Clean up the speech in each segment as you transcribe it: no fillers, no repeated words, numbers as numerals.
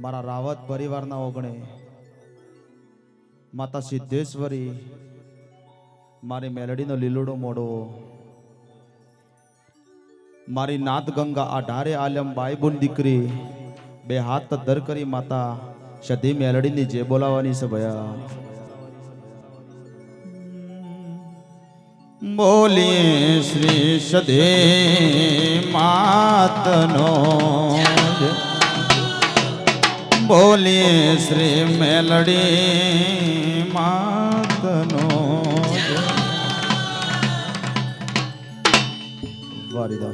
મારા રાવત પરિવારના ઓગણે માતા સિદ્ધેશ્વરી મારી મેલડીનો લીલોડો મોડવો મારી નાથ ગંગા આ ઢારે આલમ બાઈબુન દીકરી બે હાથ દર કરી માતા સધી મેલડીની જે બોલાવાની છે ભયા બોલીએ શ્રી સધે માતનો બોલીએ શ્રી મેલડી માતનો વારીદા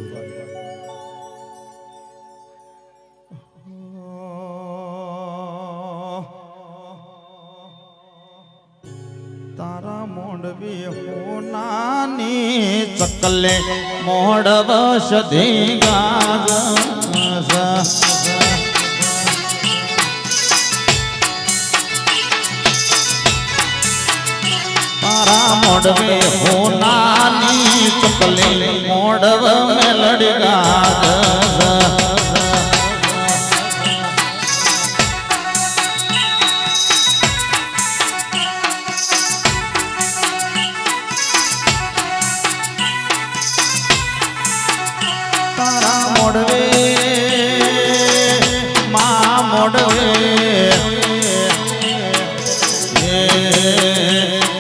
તારા મોડવી હોનાની ચકલે મોડવ સધી ગાજ તારા મોડવે હોનાની ચકલે મોડવ મેલડી ગાજ મોડવે માં મોડવે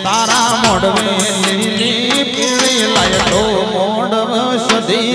તારા મોડવે લીલી પીળી લાયટો મોડવ સધી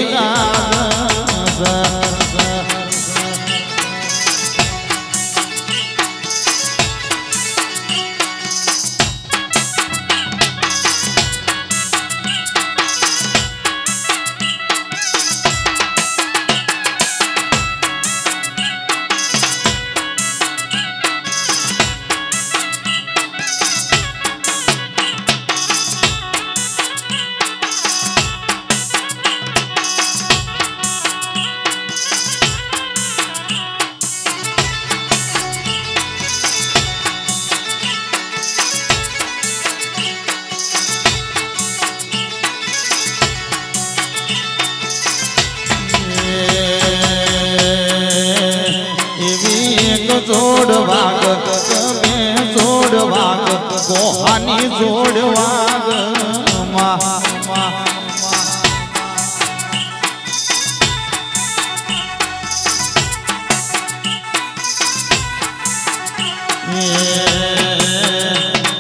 જોડ વાગ તમે જોડ વાગ કોહાની જોડ વાગ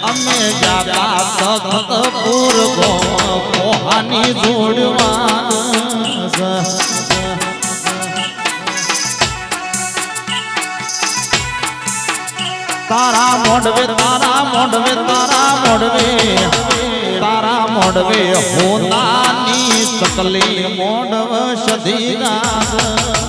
અમે જાતા તખતપુર કોહાની જોડ વાગ તારા મોડવે તારા મોડવે તારા મોડવે તારા મોડવે હોનાની સકલી મોડવ સધી ગાજ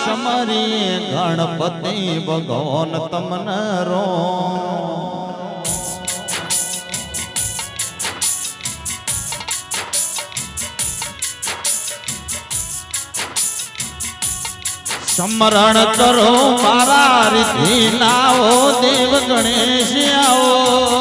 સમરી ગણપતિ ભગવાન તમને રો સમરણ કરો મારા રીતિ નાઓ દેવ ગણેશ આવો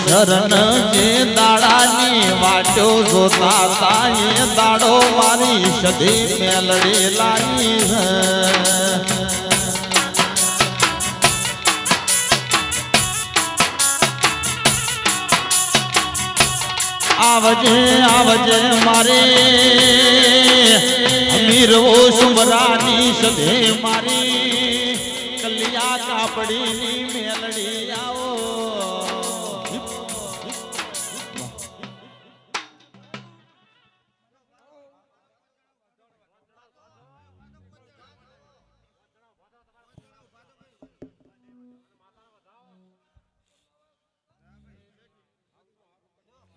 શરણ જે દાડાની વાટો જોતા તા એ દાડો મારી સધી મેલડી લાગી આવજે આવજે મારે અમીરો સુમરાની સધે મારી કલિયા કાપડીની મેલડી આવો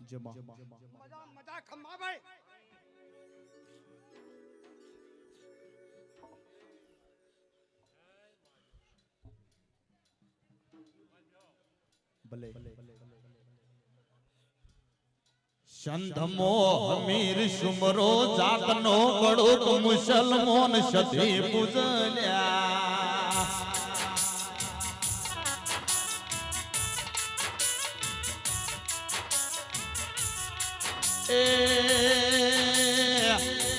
જેમાં મજા મજા ખમ્મા ભાઈ ભલે સંધમો હમીર સુમરો જાતનો કડુક મુસલમાન સધી પૂજલ્યા એ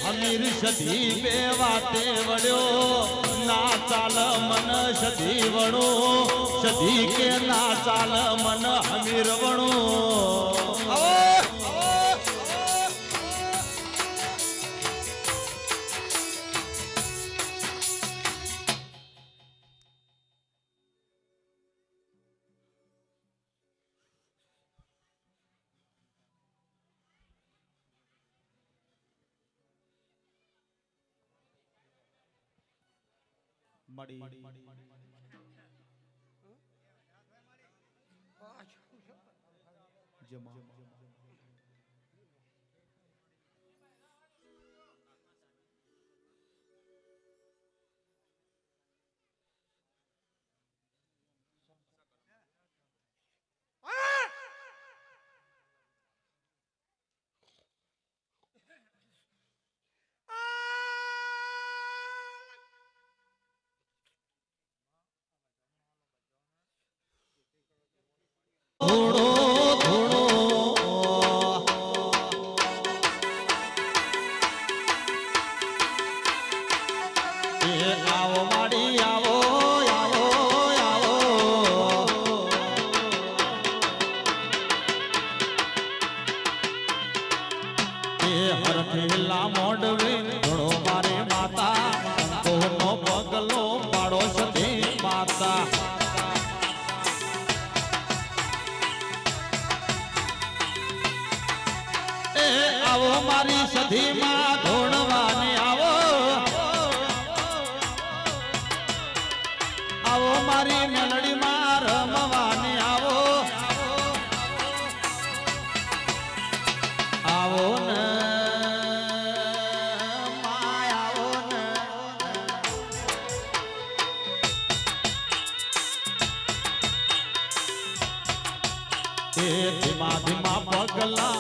હમીર સધી બે વાતે વળ્યો ના ચાલ મન સધી વણો સધી કે ના ચાલ મન હમીર વણો મળી જેમાં ધૂળો ધૂળો એ આવો માડી આવો આવો આવો એ હરખેલા મોડવે ધૂળો મારે માતા કોનો પગલો પાડો સધી માતા આવો મારી સધી માં ધોણવાને આવો આવો મારી મેલડી માં રમવાને આવો આવો ને માય આવો ને એ ધીમા ધીમા પગલા